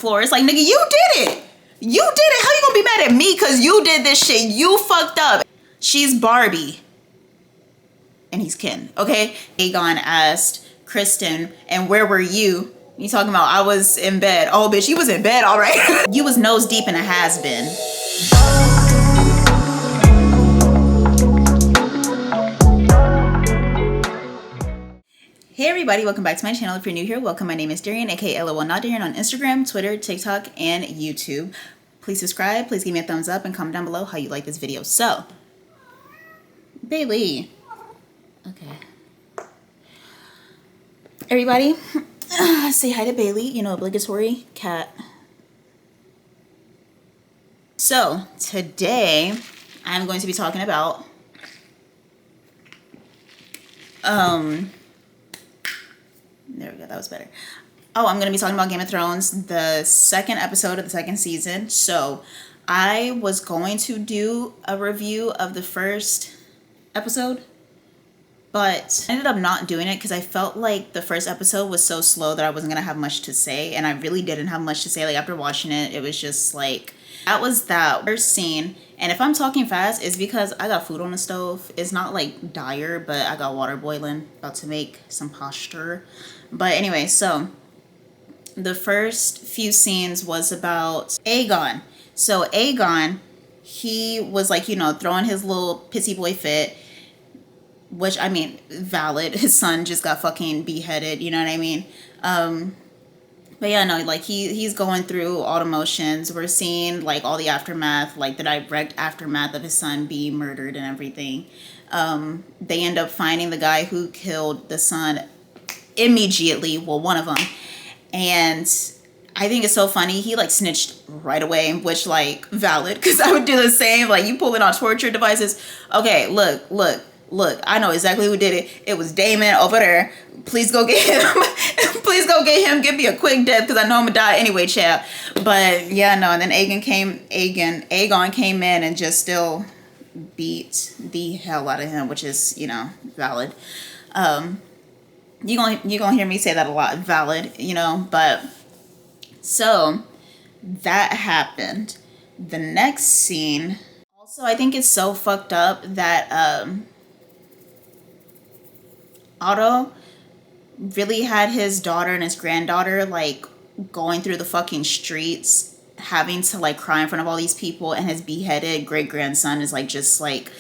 floor. It's like, nigga, you did it. You did it. How you gonna be mad at me because you did this shit? You fucked up. She's Barbie. And he's Ken, okay? Aegon asked Criston, and where were you? You talking about I was in bed. Oh, bitch, you was in bed, all right. You was nose deep in a has-been. Hey everybody, welcome back to my channel. If you're new here, welcome. My name is Darian, aka LOL Not Darian on Instagram, Twitter, TikTok, and YouTube. Please subscribe, please give me a thumbs up, and comment down below how you like this video. So, Bailey. Okay. Everybody, say hi to Bailey, you know, obligatory cat. So, today, I'm going to be talking about, there we go, that was better. Oh, I'm going to be talking about Game of Thrones, the second episode of the second season. So, I was going to do a review of the first episode, but I ended up not doing it because I felt like the first episode was so slow that I wasn't going to have much to say, and I really didn't have much to say. Like, after watching it, it was just like, that was that first scene. And if I'm talking fast, it's because I got food on the stove. It's not like dire, but I got water boiling, about to make some posture. But anyway, so the first few scenes was about Aegon. So Aegon, he was like, you know, throwing his little pissy boy fit, which, I mean, valid. His son just got fucking beheaded, you know what I mean? But yeah, no, like, he's going through all the motions. We're seeing, like, all the aftermath, like, the direct aftermath of his son being murdered and everything. They end up finding the guy who killed the son immediately. Well, one of them. And I think it's so funny. He, like, snitched right away, which, like, valid. Because I would do the same. Like, you pulling on torture devices. Okay, look, I know exactly who did it. It was Damon over there. Please go get him. Please go get him. Give me a quick death because I know I'm gonna die anyway, chap. But yeah, no. And then Aegon came in and just still beat the hell out of him, which is, you know, valid. You gonna hear me say that a lot, valid, you know. But so that happened. The next scene. Also, I think it's so fucked up that Otto really had his daughter and his granddaughter, like, going through the fucking streets, having to, like, cry in front of all these people, and his beheaded great-grandson is, like, just, like,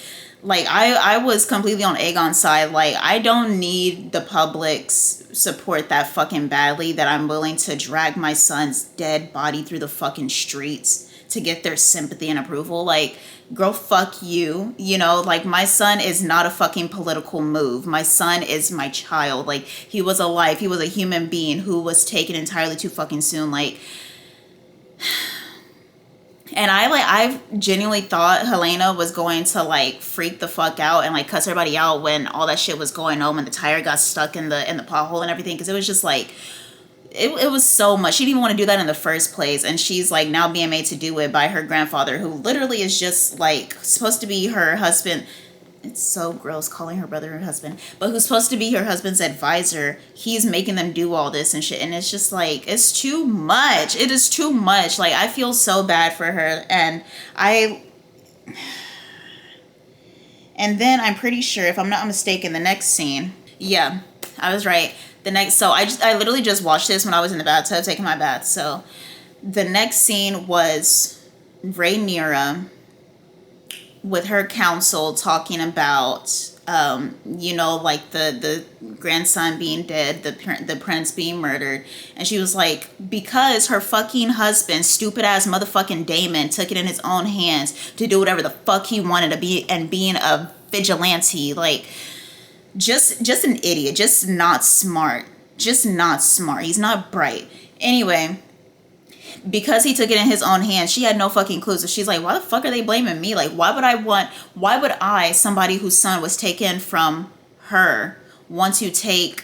I was completely on Aegon's side. Like, I don't need the public's support that fucking badly that I'm willing to drag my son's dead body through the fucking streets to get their sympathy and approval. Like, girl, fuck you. You know, like, my son is not a fucking political move. My son is my child. Like, he was alive. He was a human being who was taken entirely too fucking soon. Like, and I genuinely thought Helena was going to, like, freak the fuck out and, like, cuss everybody out when all that shit was going on, when the tire got stuck in the pothole and everything. Because it was just like, it was so much. She didn't even want to do that in the first place, and she's, like, now being made to do it by her grandfather, who literally is just, like, supposed to be her husband. It's so gross calling her brother her husband, but who's supposed to be her husband's advisor. He's making them do all this and shit, and it's just like, it's too much. It is too much. Like, I feel so bad for her, and then I'm pretty sure, if I'm not mistaken, the next scene, yeah, I was right. So I literally just watched this when I was in the bathtub taking my bath. So the next scene was Rhaenyra with her council talking about, you know, like, the grandson being dead, the prince being murdered. And she was like, because her fucking husband, stupid ass motherfucking Damon, took it in his own hands to do whatever the fuck he wanted to be, and being a vigilante, like, just an idiot, just not smart. He's not bright. Anyway, because he took it in his own hands, she had no fucking clue. So she's like, why the fuck are they blaming me? Like, why would I, somebody whose son was taken from her, want to take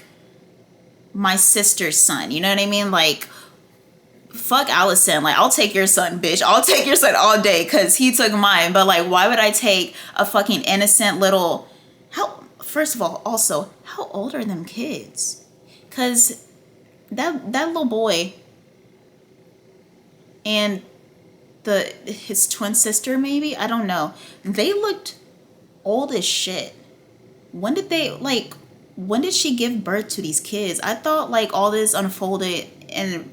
my sister's son? You know what I mean? Like, fuck Allison. Like, I'll take your son, bitch. I'll take your son all day because he took mine. But, like, why would I take a fucking innocent little... First of all, also, how old are them kids? Because that little boy and his twin sister, maybe, I don't know. They looked old as shit. When did she give birth to these kids? I thought like all this unfolded in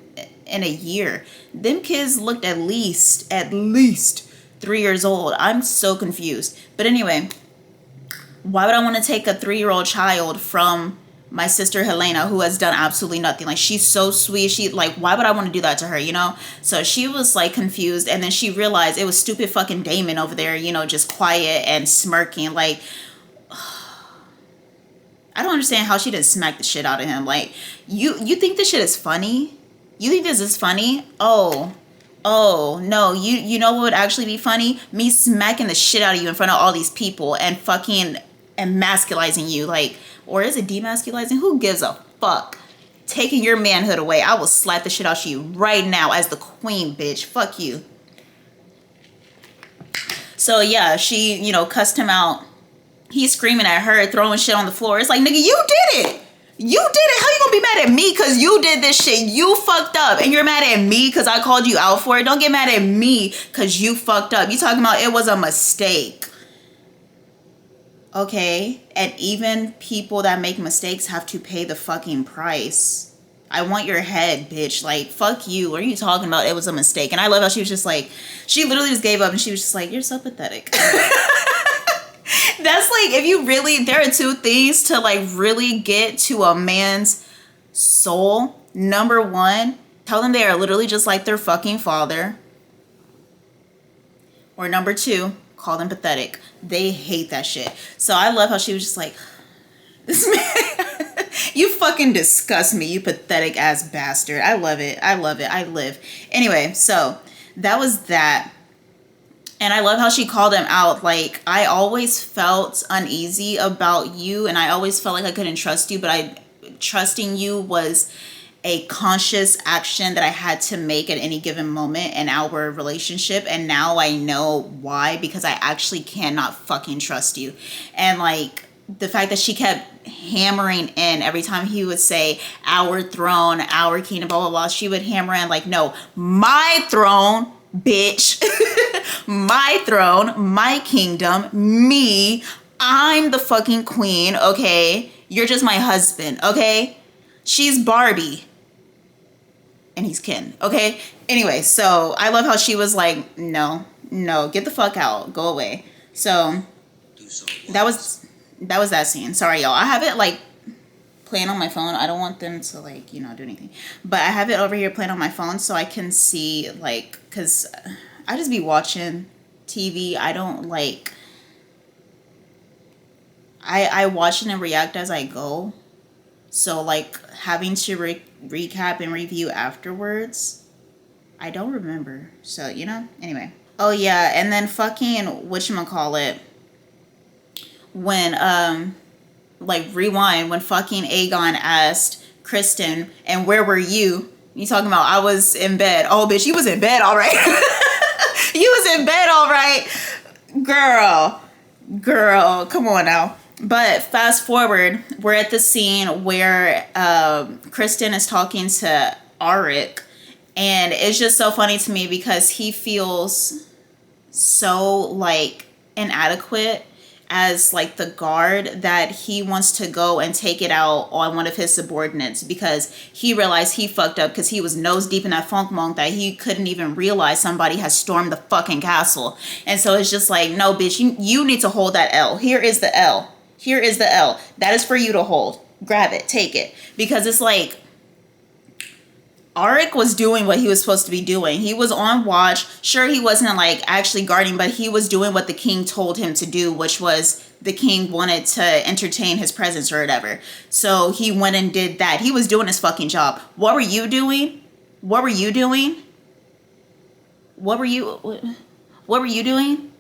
a year. Them kids looked at least 3 years old. I'm so confused. But anyway, why would I want to take a 3-year-old child from my sister Helena, who has done absolutely nothing? Like, she's so sweet. She, like, why would I want to do that to her, you know? So she was like confused, and then she realized it was stupid fucking Damon over there, you know, just quiet and smirking. Like, I don't understand how she didn't smack the shit out of him. Like, you think this shit is funny? You think this is funny? Oh no, you know what would actually be funny? Me smacking the shit out of you in front of all these people and fucking emasculizing you. Like, or is it demasculizing? Who gives a fuck? Taking your manhood away. I will slap the shit out of you right now as the queen, bitch. Fuck you. So yeah, she, you know, cussed him out. He's screaming at her, throwing shit on the floor. It's like, nigga, you did it. You did it. How you gonna be mad at me because you did this shit? You fucked up. And you're mad at me because I called you out for it? Don't get mad at me because you fucked up. You talking about it was a mistake. Okay? And even people that make mistakes have to pay the fucking price. I want your head, bitch. Like, fuck you. What are you talking about? It was a mistake. And I love how she was just like, she literally just gave up and she was just like, you're so pathetic. That's like, if you really, there are two things to like really get to a man's soul. Number one, tell them they are literally just like their fucking father. Or number two, call them pathetic. They hate that shit. So I love how she was just like, this man, you fucking disgust me, you pathetic ass bastard. I love it. I love it. I live. Anyway, so that was that. And I love how she called him out. Like, I always felt uneasy about you, and I always felt like I couldn't trust you, but trusting you was a conscious action that I had to make at any given moment in our relationship. And now I know why, because I actually cannot fucking trust you. And like, the fact that she kept hammering in every time he would say our throne, our kingdom, blah, blah, blah, she would hammer in like, no, my throne, bitch. My throne, my kingdom, me. I'm the fucking queen, okay? You're just my husband, okay? She's Barbie. And he's Ken, okay? Anyway, so I love how she was like, no, get the fuck out. Go away. So that was that scene. Sorry, y'all. I have it like playing on my phone. I don't want them to like, you know, do anything. But I have it over here playing on my phone so I can see like, because I just be watching TV. I don't like, I watch it and react as I go. So like having to recap and review afterwards, I don't remember. So, you know, anyway. Oh yeah, and then fucking whatchamacallit, when like rewind, when fucking Aegon asked Criston, and where were you? You talking about I was in bed. Oh bitch, you was in bed all right. You was in bed all right. Girl, come on now. But fast forward, we're at the scene where Criston is talking to Arik, and it's just so funny to me because he feels so like inadequate as like the guard that he wants to go and take it out on one of his subordinates because he realized he fucked up because he was nose deep in that funk monk that he couldn't even realize somebody has stormed the fucking castle. And so it's just like, no bitch, you need to hold that L. Here is the L. Here is the L. That is for you to hold. Grab it. Take it. Because it's like, Arik was doing what he was supposed to be doing. He was on watch. Sure, he wasn't like actually guarding, but he was doing what the king told him to do, which was the king wanted to entertain his presence or whatever. So he went and did that. He was doing his fucking job. What were you doing? What were you doing? What were you doing?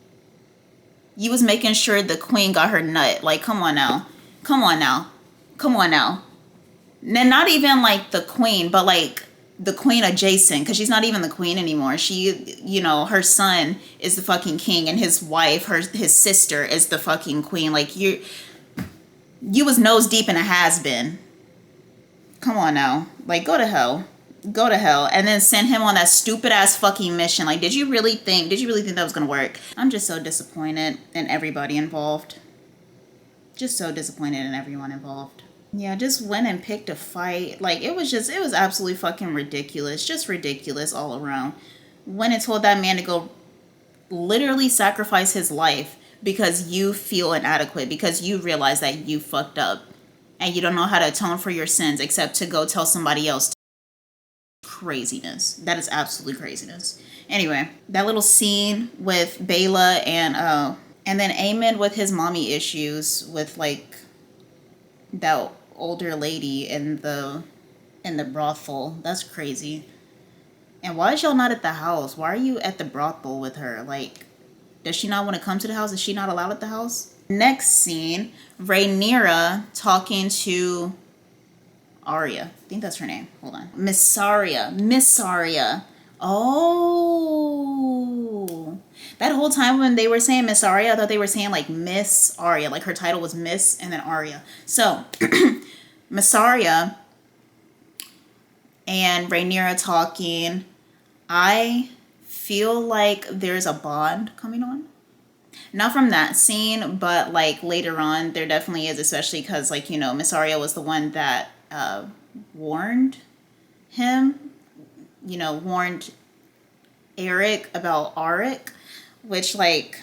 You was making sure the queen got her nut. Like, come on now. Come on now. Come on now. And not even like the queen, but like the queen adjacent, because she's not even the queen anymore. She, you know, her son is the fucking king, and his wife, his sister, is the fucking queen. Like, you was nose deep in a has-been. Come on now. Like, go to hell. Go to hell. And then send him on that stupid ass fucking mission. Like, did you really think that was gonna work? I'm just so disappointed in everybody involved. Just so disappointed in everyone involved. Yeah, just went and picked a fight. Like, it was absolutely fucking ridiculous. Just ridiculous all around. Went and told that man to go literally sacrifice his life because you feel inadequate, because you realize that you fucked up and you don't know how to atone for your sins except to go tell somebody else. Craziness. That is absolutely craziness. Anyway, that little scene with Bela and then Eamon with his mommy issues with like that older lady in the brothel. That's crazy. And why is y'all not at the house? Why are you at the brothel with her? Like, does she not want to come to the house? Is she not allowed at the house? Next scene, Rhaenyra talking to Arya. I think that's her name. Hold on. Miss Arya. Oh. That whole time when they were saying Miss Arya, I thought they were saying like Miss Arya. Like her title was Miss and then Arya. So, Miss Arya and Rhaenyra talking. I feel like there's a bond coming on. Not from that scene, but like later on, there definitely is, especially because like, you know, Miss Arya was the one that warned him, you know, warned Eric about Arik, which like,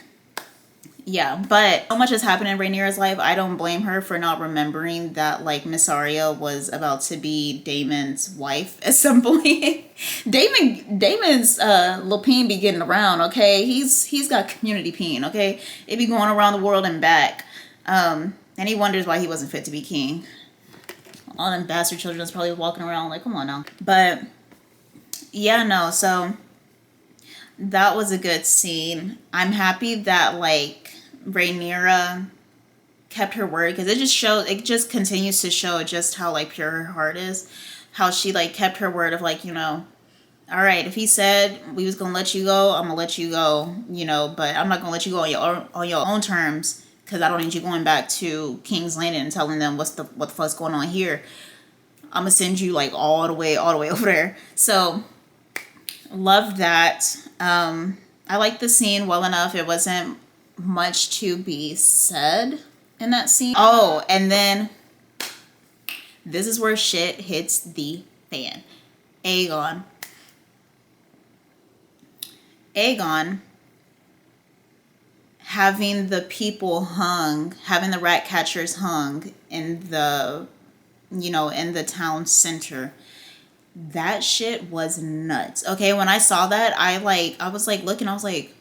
yeah, but so much has happened in Rhaenyra's life. I don't blame her for not remembering that like Miss Arya was about to be Daemon's wife at some point. Daemon's little peen be getting around, okay? He's got community peen, okay? It be going around the world and back. And he wonders why he wasn't fit to be king. All them bastard children that's probably walking around like, come on now. But yeah, no, so that was a good scene. I'm happy that like Rhaenyra kept her word, because it just continues to show just how like pure her heart is. How she like kept her word of like, you know, all right, if he said we was gonna let you go, I'm gonna let you go, you know, but I'm not gonna let you go on your own terms, because I don't need you going back to King's Landing and telling them what the fuck's going on here. I'm gonna send you like all the way over there. So loved that. I liked the scene well enough. It wasn't much to be said in that scene. Oh, and then this is where shit hits the fan. Aegon having the people hung, having the rat catchers hung in the, you know, in the town center. That shit was nuts. Okay, when I saw that, I was like looking, I was like,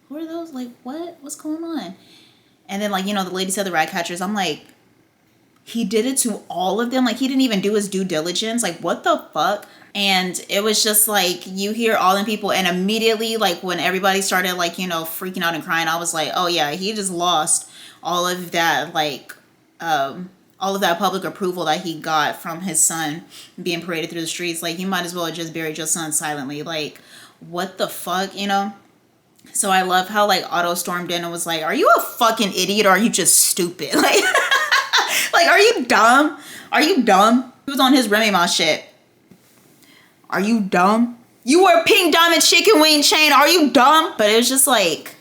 who are those? Like, what's going on? And then like, you know, the lady said the rat catchers. I'm like, he did it to all of them. Like, he didn't even do his due diligence. Like, what the fuck? And it was just like, you hear all the people, and immediately like when everybody started like, you know, freaking out and crying, I was like, oh yeah, he just lost all of that like all of that public approval that he got from his son being paraded through the streets. Like, you might as well have just buried your son silently. Like, what the fuck, you know? So I love how like Otto stormed in and was like, are you a fucking idiot or are you just stupid? Like, like, are you dumb? Are you dumb? He was on his Remy Ma shit. Are you dumb? You wear a pink diamond chicken wing chain. Are you dumb? But it was just like,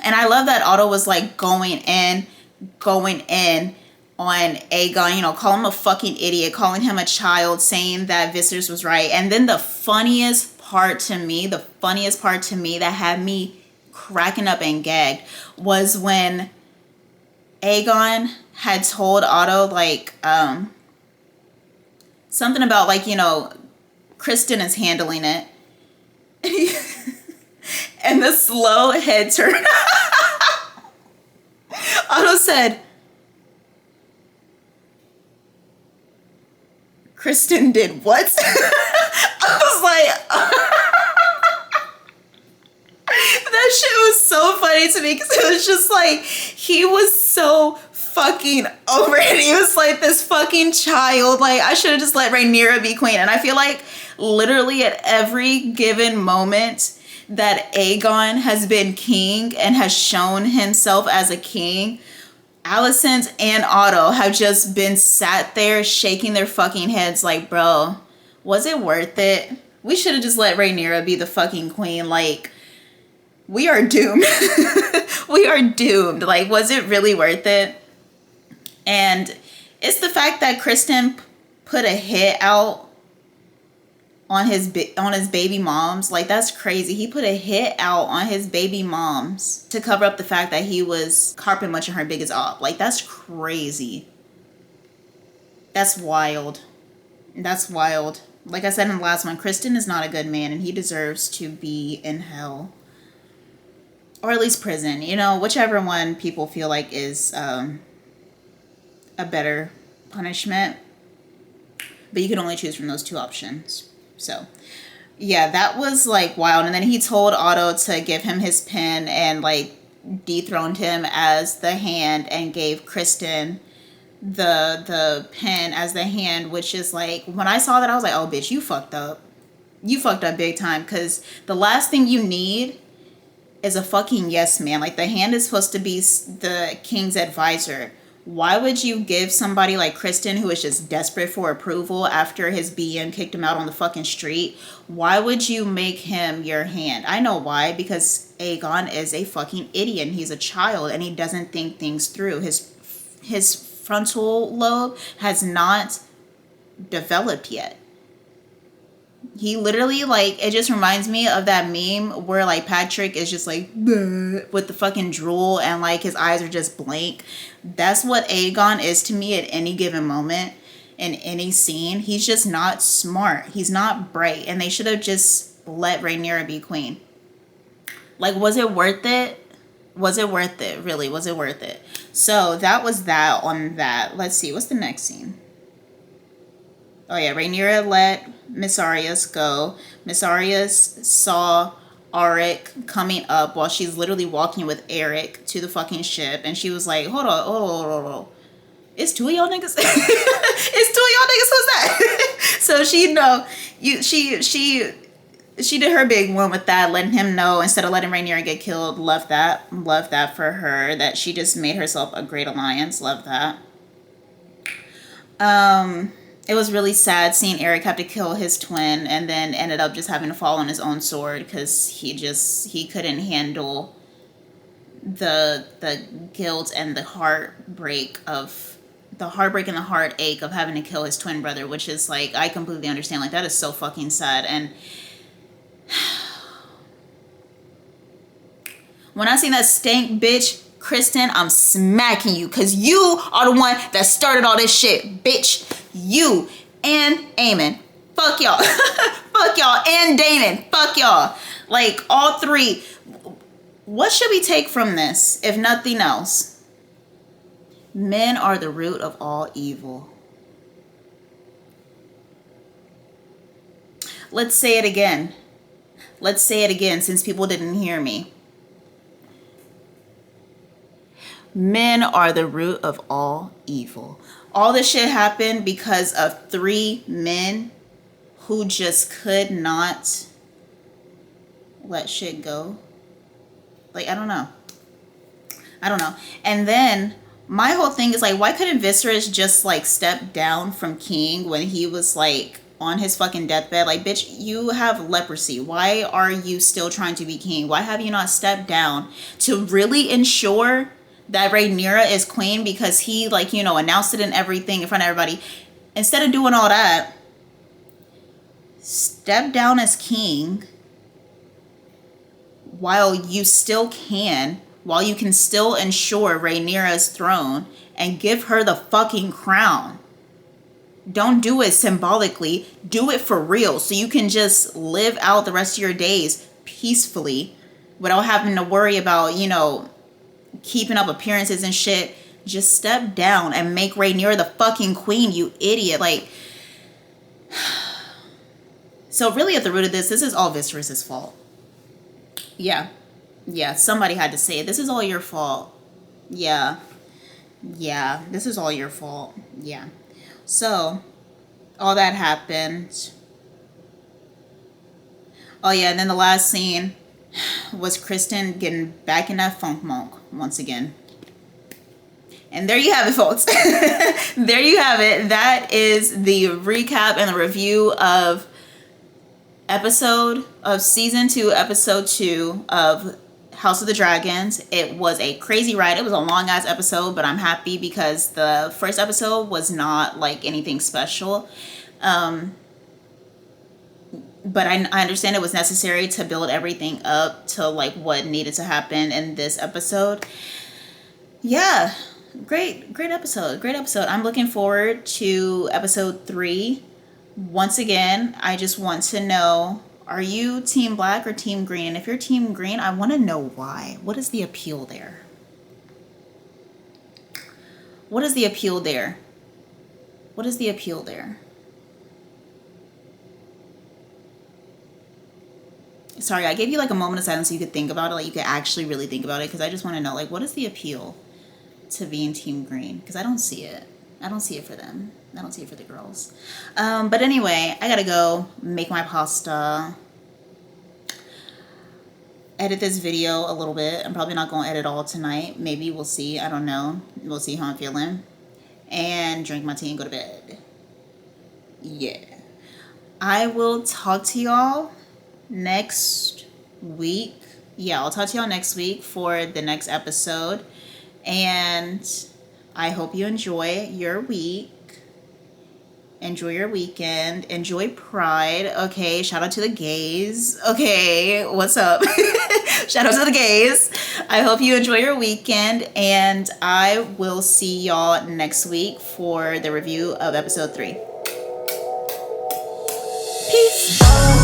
and I love that Otto was like going in on Aegon, you know, calling him a fucking idiot, calling him a child, saying that Viserys was right. And then the funniest part to me that had me cracking up and gagged was when Aegon had told Otto like something about like, you know, Criston is handling it. And the slow head turn. Otto said, Criston did what? I was like, that shit was so funny to me, because it was just like, he was so fucking over it. He was like this fucking child. Like, I should have just let Rhaenyra be queen. And I feel like literally at every given moment that Aegon has been king and has shown himself as a king, Alicent and Otto have just been sat there shaking their fucking heads like, bro, was it worth it? We should have just let Rhaenyra be the fucking queen. Like, we are doomed. We are doomed. Like, was it really worth it? And it's the fact that Criston put a hit out on his baby moms. Like, that's crazy. He put a hit out on his baby moms to cover up the fact that he was carpet munching her biggest op. Like, that's crazy. That's wild. That's wild. Like I said in the last one, Criston is not a good man and he deserves to be in hell. Or at least prison. You know, whichever one people feel like is a better punishment. But you can only choose from those two options. So, yeah, that was, like, wild. And then he told Otto to give him his pen and, like, dethroned him as the hand and gave Criston the pen as the hand, which is, like, when I saw that, I was like, oh, bitch, you fucked up. You fucked up big time, because the last thing you need is a fucking yes man. Like, the hand is supposed to be the king's advisor. Why would you give somebody like Criston, who is just desperate for approval after his BM kicked him out on the fucking street, why would you make him your hand? I know why, because Aegon is a fucking idiot and he's a child and he doesn't think things through. His frontal lobe has not developed yet. He literally, like, it just reminds me of that meme where, like, Patrick is just like with the fucking drool and, like, his eyes are just blank. That's what Aegon is to me at any given moment in any scene. He's just not smart. He's not bright. And they should have just let Rhaenyra be queen. Like, was it worth it? Was it worth it? Really, was it worth it? So that was that on that. Let's see. What's the next scene? Oh, yeah. Rhaenyra let Miss Arias go. Miss Arias saw Auric coming up while she's literally walking with Eric to the fucking ship. And she was like, hold on. It's two of y'all niggas? It's two of y'all niggas? Who's that? So she did her big one with that, letting him know instead of letting Rhaenyra get killed. Love that. Love that for her. That she just made herself a great alliance. Love that. It was really sad seeing Eric have to kill his twin and then ended up just having to fall on his own sword because he couldn't handle the guilt and the heartbreak and the heartache of having to kill his twin brother, which is, like, I completely understand. Like, that is so fucking sad. And when I seen that stank bitch Criston, I'm smacking you because you are the one that started all this shit, bitch. You and Aemon. Fuck y'all. Fuck y'all. And Daemon. Fuck y'all. Like, all three. What should we take from this, if nothing else? Men are the root of all evil. Let's say it again. Let's say it again since people didn't hear me. Men are the root of all evil. All this shit happened because of three men who just could not let shit go. Like, I don't know. And then my whole thing is, like, why couldn't Viserys just, like, step down from king when he was, like, on his fucking deathbed? Like, bitch, you have leprosy. Why are you still trying to be king? Why have you not stepped down to really ensure that Rhaenyra is queen? Because he, like, you know, announced it and everything in front of everybody. Instead of doing all that, step down as king while you can still ensure Rhaenyra's throne and give her the fucking crown. Don't do it symbolically. Do it for real so you can just live out the rest of your days peacefully without having to worry about, you know, keeping up appearances and shit. Just step down and make Rhaenyra the fucking queen, you idiot. Like, so really at the root of this is all Viserys' fault. Yeah, somebody had to say it. This is all your fault. Yeah, this is all your fault. Yeah. So, all that happened. Oh yeah, and then the last scene was Criston getting back in that funk monk once again. And there you have it, folks. There you have it. That is the recap and the review of season 2, episode 2 of House of the Dragons. It was a crazy ride. It was a long ass episode, but I'm happy because the first episode was not like anything special. But I understand it was necessary to build everything up to like what needed to happen in this episode. Yeah, great episode. I'm looking forward to episode 3. Once again, I just want to know, are you Team Black or Team Green? And if you're Team Green, I want to know why. What is the appeal there? What is the appeal there? What is the appeal there? Sorry, I gave you like a moment of silence so you could think about it. Like you could actually really think about it, because I just want to know, like, what is the appeal to being Team Green? Because I don't see it. I don't see it for them. I don't see it for the girls. But anyway, I gotta go make my pasta. Edit this video a little bit. I'm probably not gonna edit all tonight. Maybe we'll see. I don't know. We'll see how I'm feeling. And drink my tea and go to bed. Yeah. I will talk to y'all next week. Yeah, I'll talk to y'all next week for the next episode. And I hope you enjoy your week. Enjoy your weekend. Enjoy Pride. Okay, shout out to the gays. Okay, what's up? Shout out to the gays. I hope you enjoy your weekend, and I will see y'all next week for the review of episode 3. Peace.